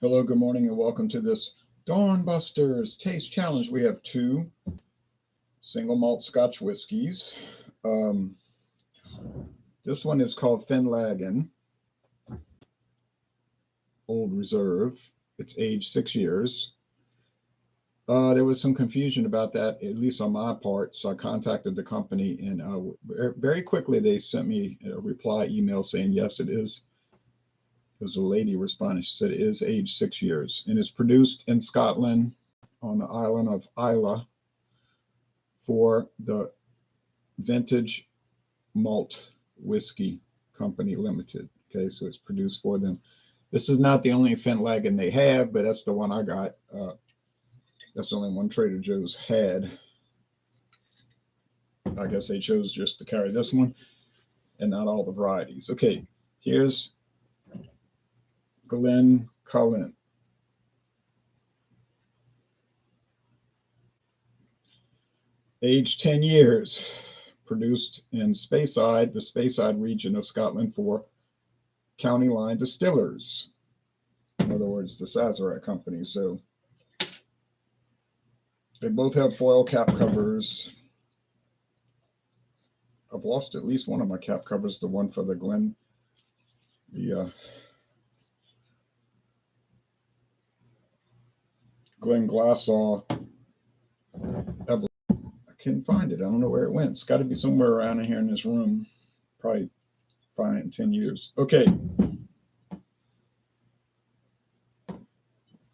Hello, good morning, and welcome to this Dawn Busters Taste Challenge. We have two single malt Scotch whiskeys. Um, this one is called Finlagan Old Reserve. It's aged 6 years. There was some confusion about that, at least on my part, so I contacted the company, and very quickly they sent me a reply email saying, yes, it is. There was a lady responding. She said it is aged 6 years, and it's produced in Scotland on the island of Islay for the Vintage Malt Whiskey Company Limited. Okay, so it's produced for them. This is not the only Finlagan they have, but that's the one I got. That's the only one Trader Joe's had. I guess they chose just to carry this one and not all the varieties. Okay, here's Glen Cullen. Aged 10 years, produced in Speyside, the Speyside region of Scotland for County Line Distillers. In other words, the Sazerac Company. So they both have foil cap covers. I've lost at least one of my cap covers, the one for the Glen, Glenglassaugh. I can't find it. I don't know where it went. It's got to be somewhere around in here in this room. Probably find it in 10 years. Okay.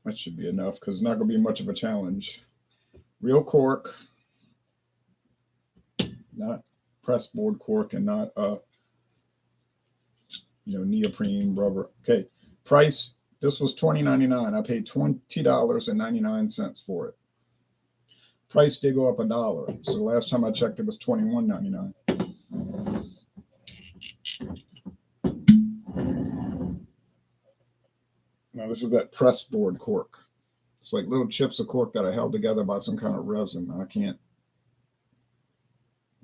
That should be enough because it's not going to be much of a challenge. Real cork, not pressed board cork, and not neoprene rubber. Okay, price. This was $20.99. I paid $20.99 for it. Price did go up $1. So the last time I checked, it was $21.99. Now this is that pressed board cork. It's like little chips of cork that are held together by some kind of resin. I can't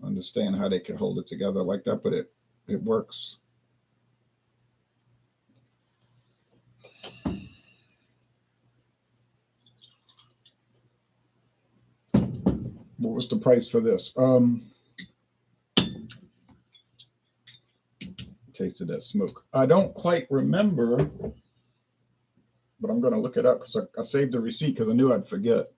understand how they could hold it together like that, but it works. What was the price for this? Tasted that smoke. I don't quite remember, but I'm going to look it up because I saved the receipt because I knew I'd forget.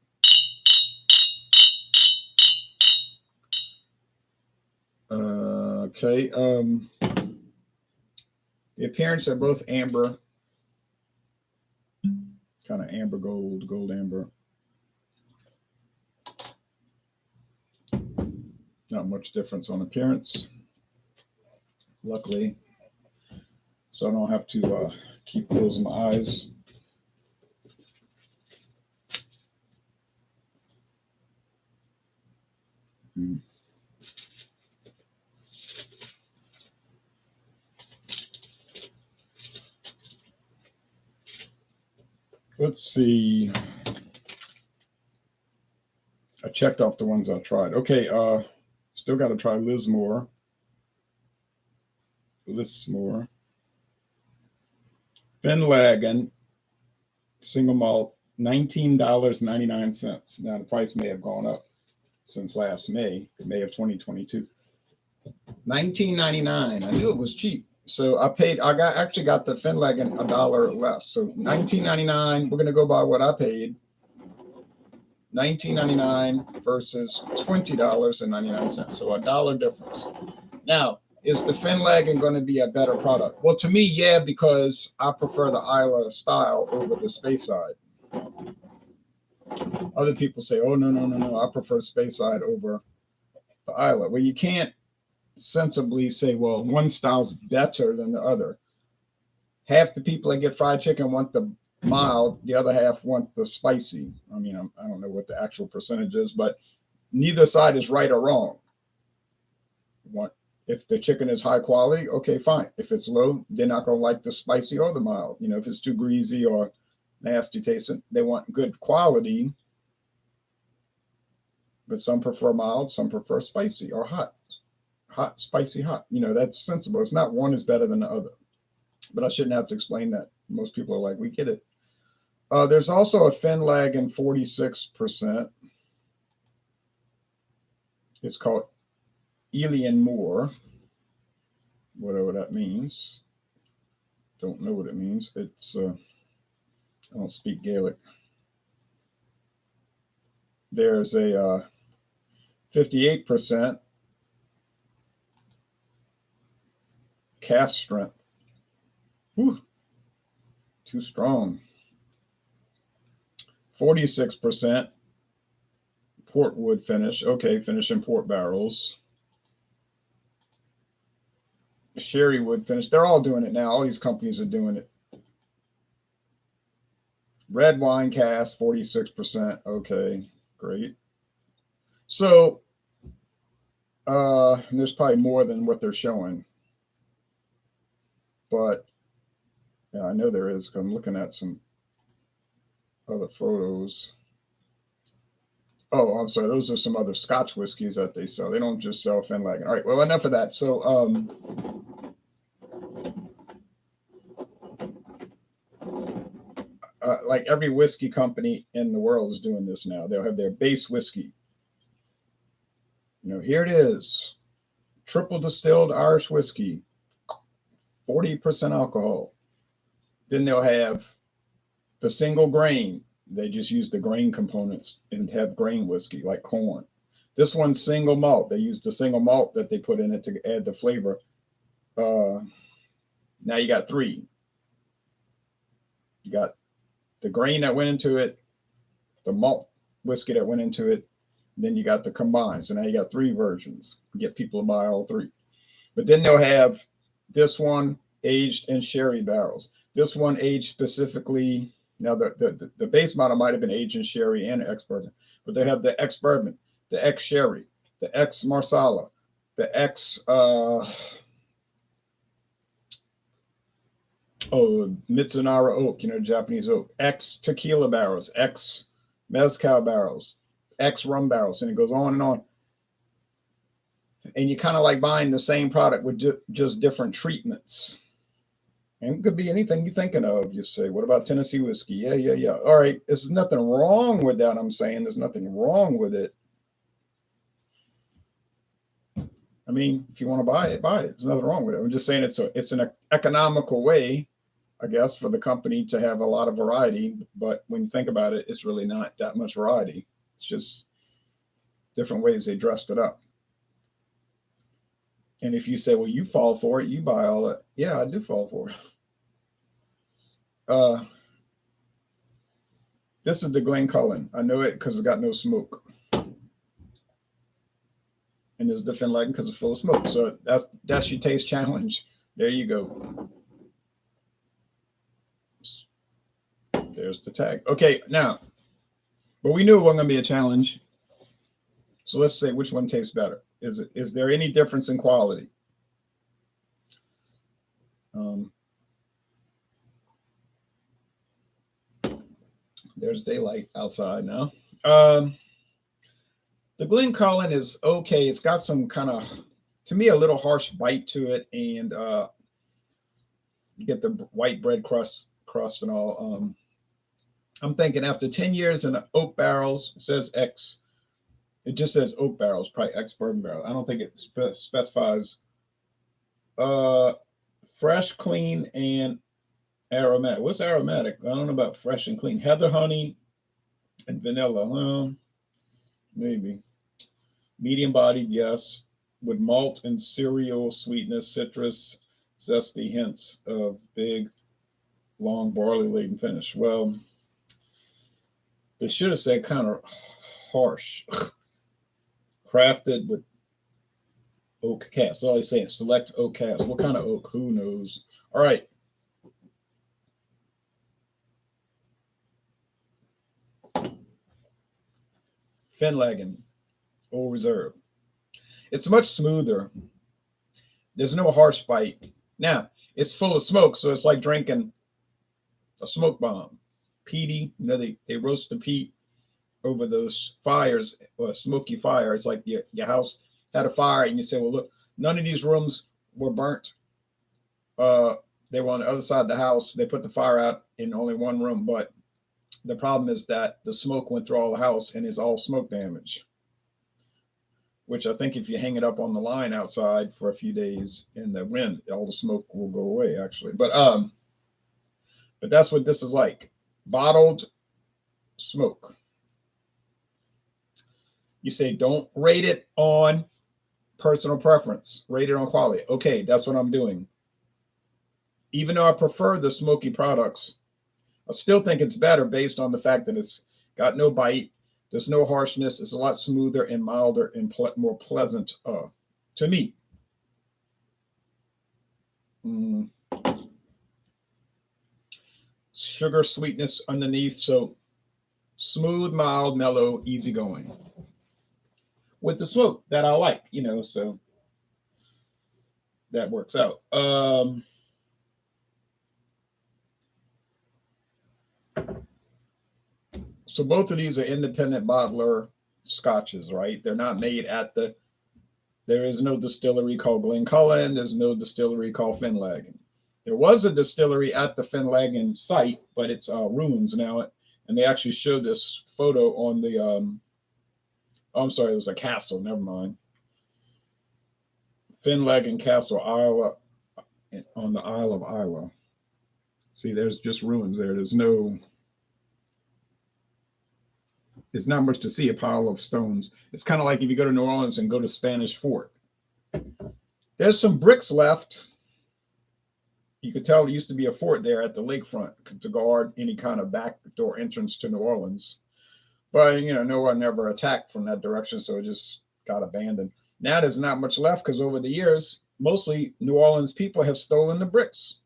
Okay. The appearance are both amber, kind of amber gold amber. Not much difference on appearance, luckily, so I don't have to keep closing my eyes. Let's see. I checked off the ones I tried. Okay, still got to try Lismore. Finlagan single malt, $19.99. Now the price may have gone up since last May of 2022. $19.99. I knew it was cheap. So I actually got the Finlagan $1 less. So $19.99. We're gonna go by what I paid. $19.99 versus $20.99. So $1 difference. Now, is the Finlagan going to be a better product? Well, to me, yeah, because I prefer the Islay style over the Speyside. Other people say, oh, no, I prefer Speyside over the Islay. Well, you can't sensibly say, well, one style's better than the other. Half the people that get fried chicken want the mild, the other half want the spicy. I mean, I don't know what the actual percentage is, but neither side is right or wrong. If the chicken is high quality, okay, fine. If it's low, they're not going to like the spicy or the mild. You know, if it's too greasy or nasty tasting, they want good quality. But some prefer mild, some prefer spicy or hot. Hot, spicy, hot. You know, that's sensible. It's not one is better than the other. But I shouldn't have to explain that. Most people are like, we get it. There's also a Finlagen 46%. It's called Elian Moore, whatever that means. Don't know what it means. I don't speak Gaelic. There's a 58% cast strength. Whew, too strong. 46% port wood finish. Okay, finish in port barrels. Sherry wood finish. They're all doing it now. All these companies are doing it. Red wine cast, 46%. Okay, great. So there's probably more than what they're showing. But yeah, I know there is. I'm looking at some other photos. Oh, I'm sorry. Those are some other Scotch whiskeys that they sell. They don't just sell Finlagen. All right. Well, enough of that. So, like every whiskey company in the world is doing this now. They'll have their base whiskey. Here it is, triple distilled Irish whiskey, 40% alcohol. Then they'll have the single grain. They just use the grain components and have grain whiskey like corn. This one's single malt. They use the single malt that they put in it to add the flavor. Now you got three. You got the grain that went into it, the malt whiskey that went into it, then you got the combined. So now you got three versions. Get people to buy all three. But then they'll have this one aged in sherry barrels. This one aged specifically. Now the base model might have been aged in sherry and ex-bourbon, but they have the ex-bourbon, the ex-sherry, the ex-marsala, the Mitsunara oak, Japanese oak, ex-tequila barrels, ex-mezcal barrels, ex-rum barrels, and it goes on and on. And you kind of like buying the same product with just different treatments. And it could be anything you're thinking of. You say, what about Tennessee whiskey? Yeah. All right. There's nothing wrong with that. I'm saying there's nothing wrong with it. I mean, if you want to buy it, buy it. There's nothing wrong with it. I'm just saying it's an economical way, I guess, for the company to have a lot of variety. But when you think about it, it's really not that much variety. It's just different ways they dressed it up. And if you say, well, you fall for it, you buy all that. Yeah, I do fall for it. This is the Glencullen. I know it because it's got no smoke. And this is the Finlagen because it's full of smoke. So that's your taste challenge. There you go. There's the tag. Okay, now, but we knew it wasn't going to be a challenge. So let's say which one tastes better. Is there any difference in quality? There's daylight outside now. The Glencullen is okay. It's got some kind of, to me, a little harsh bite to it, and you get the white bread crust and all. I'm thinking after 10 years in oak barrels, it says X. It just says oak barrels, probably ex-bourbon barrel. I don't think it specifies fresh, clean, and aromatic. What's aromatic? I don't know about fresh and clean. Heather, honey, and vanilla. Well, maybe. Medium bodied, yes. With malt and cereal sweetness, citrus, zesty hints of big, long barley laden finish. Well, they should have said kind of harsh. Crafted with oak cast. So I say select oak cast. What kind of oak? Who knows? All right. Finlagen, Old Reserve. It's much smoother. There's no harsh bite. Now, it's full of smoke, so it's like drinking a smoke bomb. Peaty, they roast the peat over those fires, or a smoky fire. It's like your house had a fire, and you say, well, look, none of these rooms were burnt. They were on the other side of the house. They put the fire out in only one room, but The problem is that the smoke went through all the house and is all smoke damage, which I think if you hang it up on the line outside for a few days in the wind, all the smoke will go away actually. But that's what this is like. Bottled smoke. You say don't rate it on personal preference, rate it on quality. Okay, that's what I'm doing. Even though I prefer the smoky products, I still think it's better based on the fact that it's got no bite, there's no harshness, it's a lot smoother and milder and more pleasant to me. Mm. Sugar sweetness underneath, so smooth, mild, mellow, easygoing with the smoke that I like, so that works out. So both of these are independent bottler scotches, right? They're not made there is no distillery called Glencullen. There's no distillery called Finlaggan. There was a distillery at the Finlaggan site, but it's ruins now. And they actually showed this photo on the, oh, I'm sorry, it was a castle. Never mind. Finlaggan Castle, Isla, on the Isle of Isla. See, there's just ruins there. There's not much to see, a pile of stones. It's kind of like if you go to New Orleans and go to Spanish Fort. There's some bricks left. You could tell there used to be a fort there at the lakefront to guard any kind of backdoor entrance to New Orleans. But, no one ever attacked from that direction, so it just got abandoned. Now there's not much left because over the years, mostly New Orleans people have stolen the bricks.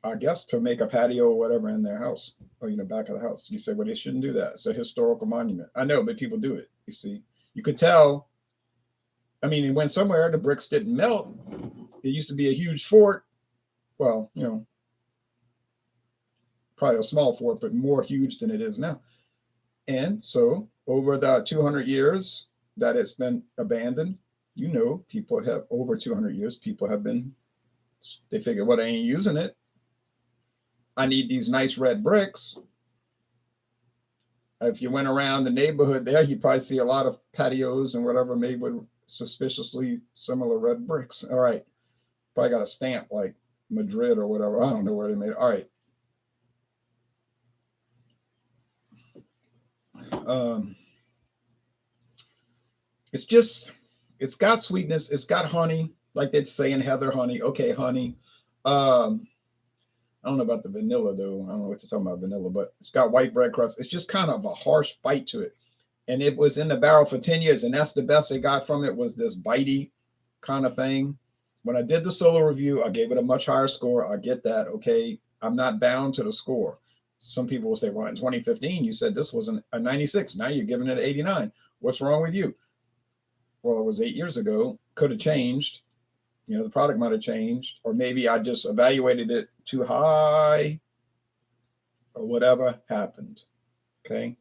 I guess to make a patio or whatever in their house or, back of the house. You say, well, they shouldn't do that. It's a historical monument. I know, but people do it. You see, you could tell. I mean, it went somewhere. The bricks didn't melt. It used to be a huge fort. Well, probably a small fort, but more huge than it is now. And so over the 200 years that it's been abandoned, people have over 200 years, they figure, well, they ain't using it. I need these nice red bricks. If you went around the neighborhood there, you'd probably see a lot of patios and whatever made with suspiciously similar red bricks. All right. Probably got a stamp like Madrid or whatever. I don't know where they made it. All right. It's got sweetness. It's got honey, like they'd say in Heather honey. Okay, honey. I don't know about the vanilla though. I don't know what they're talking about vanilla, but it's got white bread crust. It's just kind of a harsh bite to it. And it was in the barrel for 10 years. And that's the best they got from it was this bitey kind of thing. When I did the solo review, I gave it a much higher score. I get that. Okay. I'm not bound to the score. Some people will say, well, in 2015, you said this was a 96. Now you're giving it an 89. What's wrong with you? Well, it was 8 years ago. Could have changed. The product might have changed, or maybe I just evaluated it too high, or whatever happened. Okay.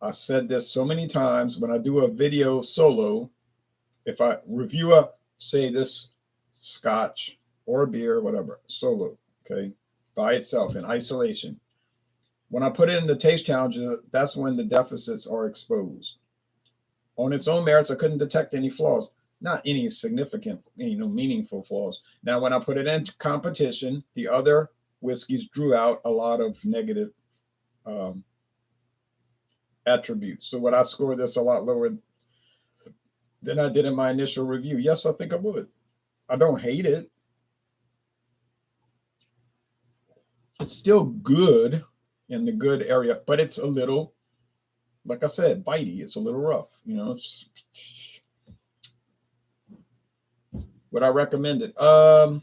I said this so many times when I do a video solo. If I review say this scotch or beer, whatever, solo, okay, by itself in isolation. When I put it in the taste challenges, that's when the deficits are exposed. On its own merits, I couldn't detect any flaws. Not any significant, meaningful flaws. Now, when I put it into competition, the other whiskeys drew out a lot of negative attributes. So would I score this a lot lower than I did in my initial review? Yes, I think I would. I don't hate it. It's still good in the good area, but it's a little, like I said, bitey. It's a little rough. Would I recommend it? Yeah.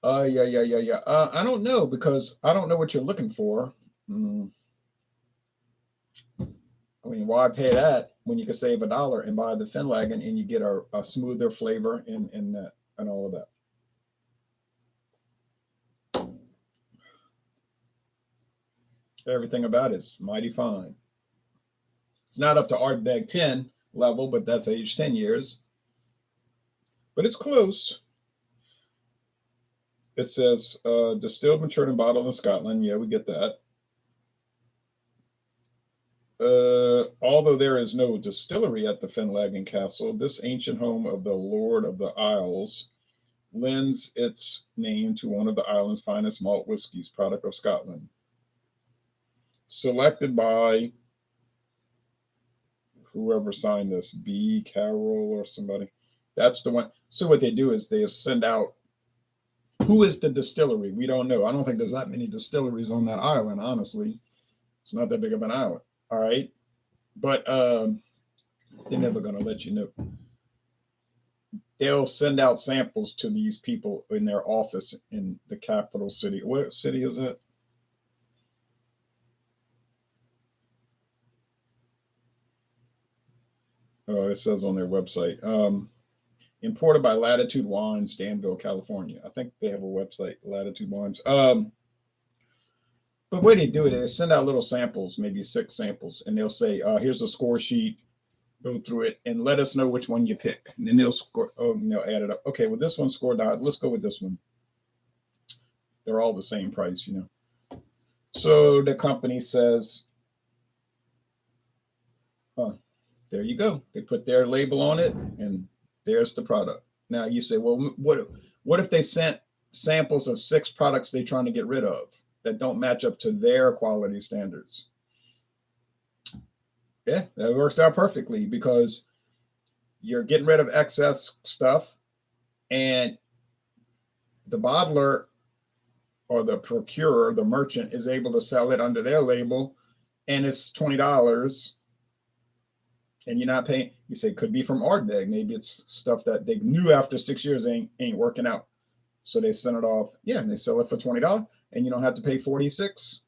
I don't know because I don't know what you're looking for. I mean, why pay that when you can save $1 and buy the Finlaggan and you get a smoother flavor in that and all of that. Everything about it is mighty fine. It's not up to Ardbeg 10 level, but that's aged 10 years. but it's close. It says distilled, matured, and bottled in Scotland. Yeah, we get that. Although there is no distillery at the Finlaggan Castle, this ancient home of the Lord of the Isles lends its name to one of the island's finest malt whiskies, product of Scotland. Selected by whoever signed this, B. Carroll or somebody. That's the one. So what they do is they send out who is the distillery? We don't know. I don't think there's that many distilleries on that island, honestly. It's not that big of an island. All right. But they're never going to let you know. They'll send out samples to these people in their office in the capital city. What city is it? Oh, it says on their website. Imported by Latitude Wines, Danville, California. I think they have a website, Latitude Wines. But the way they do it is send out little samples, maybe 6 samples, and they'll say, here's a score sheet. Go through it and let us know which one you pick. And then they'll score, and they'll add it up. Okay, well, this one scored out. Let's go with this one. They're all the same price, So the company says, there you go. They put their label on it, and there's the product. Now you say, well, what if they sent samples of 6 products they're trying to get rid of that don't match up to their quality standards? Yeah, that works out perfectly because you're getting rid of excess stuff, and the bottler or the procurer, the merchant, is able to sell it under their label, and it's $20. And you're not paying. You say could be from Ardbeg. Maybe it's stuff that they knew after 6 years ain't working out. So they send it off. Yeah, and they sell it for $20, and you don't have to pay $46.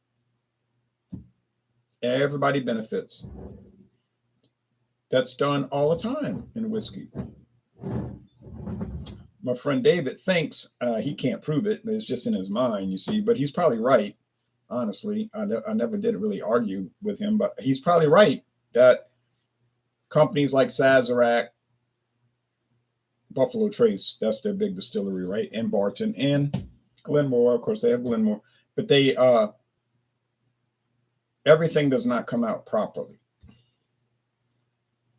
Everybody benefits. That's done all the time in whiskey. My friend David thinks he can't prove it. It's just in his mind, you see. But he's probably right. Honestly, I never did really argue with him, but he's probably right that companies like Sazerac, Buffalo Trace, that's their big distillery, right? And Barton and Glenmore, of course, they have Glenmore, but they everything does not come out properly.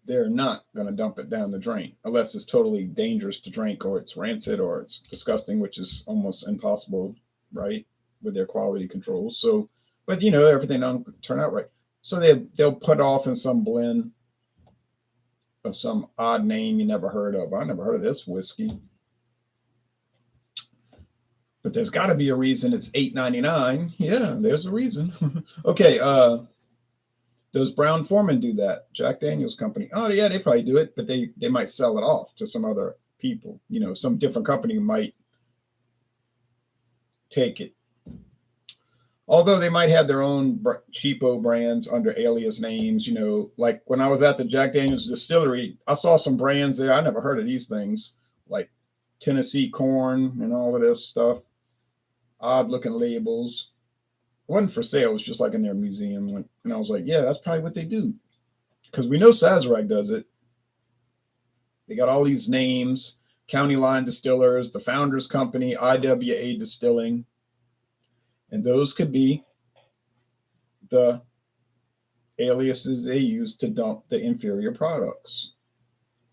They're not going to dump it down the drain unless it's totally dangerous to drink or it's rancid or it's disgusting, which is almost impossible, right? With their quality controls. So, but everything don't turn out right. So they'll put off in some blend of some odd name you never heard of. I never heard of this whiskey. But there's got to be a reason it's $8.99. Yeah, there's a reason. Okay, does Brown-Forman do that? Jack Daniel's company. Oh, yeah, they probably do it, but they might sell it off to some other people. Some different company might take it. Although they might have their own cheapo brands under alias names, like when I was at the Jack Daniel's distillery, I saw some brands there. I never heard of these things, like Tennessee Corn and all of this stuff. Odd looking labels. It wasn't for sale. It was just like in their museum. And I was like, yeah, that's probably what they do. Because we know Sazerac does it. They got all these names, County Line Distillers, the Founders Company, IWA Distilling. And those could be the aliases they use to dump the inferior products.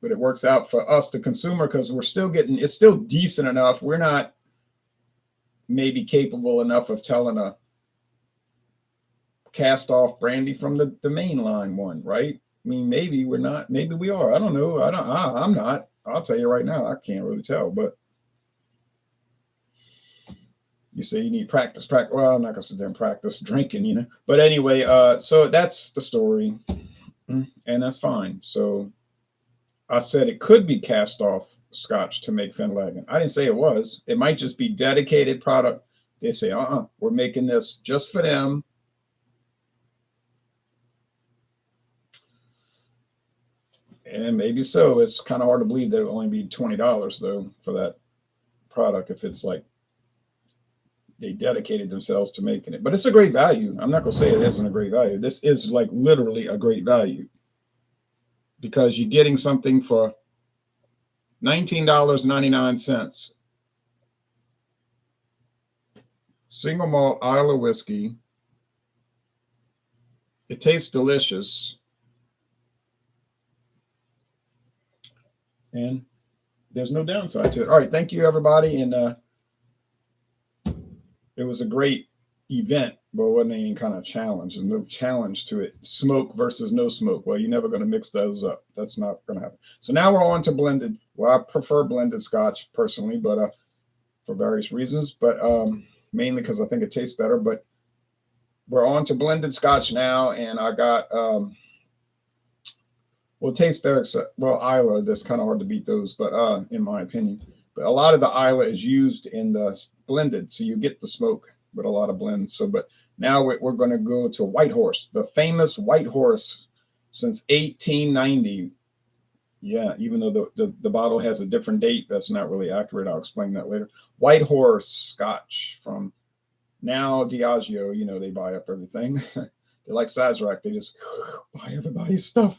But it works out for us, the consumer, because we're still getting, it's still decent enough. We're not maybe capable enough of telling a cast off brandy from the mainline one, right? I mean, maybe we're not, maybe we are. I don't know. I'm not. I'll tell you right now, I can't really tell, but you say you need practice. Well, I'm not gonna sit there and practice drinking, But anyway, so that's the story, and that's fine. So I said it could be cast off Scotch to make Finlaggan. I didn't say it was. It might just be dedicated product. They say, we're making this just for them. And maybe so. It's kind of hard to believe that it would only be $20 though for that product if it's like they dedicated themselves to making it. But it's a great value. I'm not going to say it isn't a great value. This is like literally a great value because you're getting something for $19.99. Single malt Islay whiskey. It tastes delicious. And there's no downside to it. All right. Thank you, everybody. And it was a great event, but it wasn't any kind of challenge. There's no challenge to it. Smoke versus no smoke. Well, you're never going to mix those up. That's not going to happen. So now we're on to blended. Well, I prefer blended Scotch personally, but for various reasons, but mainly because I think it tastes better. But we're on to blended Scotch now, and I got well, it tastes better. Well, Islay, that's kind of hard to beat those, but in my opinion. But a lot of the Islay is used in the blended, so you get the smoke with a lot of blends. So, but now we're going to go to White Horse, the famous White Horse since 1890. Yeah, even though the bottle has a different date, that's not really accurate. I'll explain that later. White Horse Scotch from now Diageo. You know, they buy up everything. They're like Sazerac. They just buy everybody's stuff.